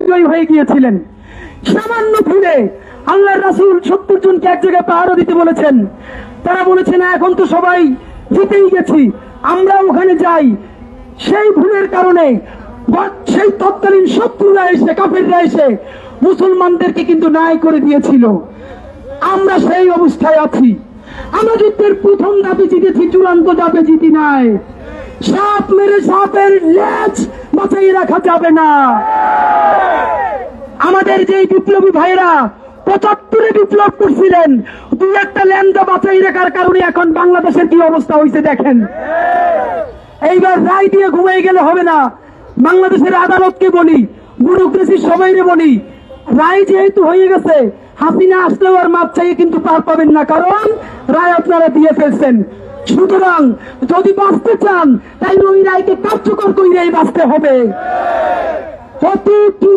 জয়ী হয়ে গিয়েছিলেন। সামান্য ভুলে আল্লাহর রাসূল 70 জনকে এক জায়গায় পাহারা দিতে বলেছেন। তারা বলেছে না, এখন তো সবাই জিতেই গেছি, আমরা ওখানে যাই। সেই ভুলের কারণে সেই তৎকালীন শত্রুরা এসে, কাফেররা এসে মুসলমানদেরকে কিন্তু ন্যায় করে দিয়েছিল। আমরা সেই অবস্থায় আছি। আমরা যুদ্ধের প্রথম ধাপে জিতেছি, চূড়ান্ত ধাপে জিতি নাই। সাপ মেরে সাপের লেজ বাঁচিয়ে রাখা যাবে না। আমাদের যে বিপ্লবী ভাইরা 75-এ বিপ্লব করছিলেন, দুই একটা ল্যান্ড বাঁচাই রাখার কারণে এখন বাংলাদেশের কি অবস্থা হয়েছে দেখেন। এইবার রায় দিয়ে ঘুমিয়ে গেলে হবে না। বাংলাদেশের আদালতকে বলি, ব্যুরোক্রেসির সবাইরে বলি, রায় যেহেতু হয়ে গেছে, হাসিনা আসলেও আর মাপ চাইয়ে কিন্তু পার পাবেন না, কারণ রায় আপনারা দিয়ে ফেলছেন। সুতরাং যদি বাঁচতে চান, তাই ওই রায়কে কার্যকর করেই বাঁচতে হবে।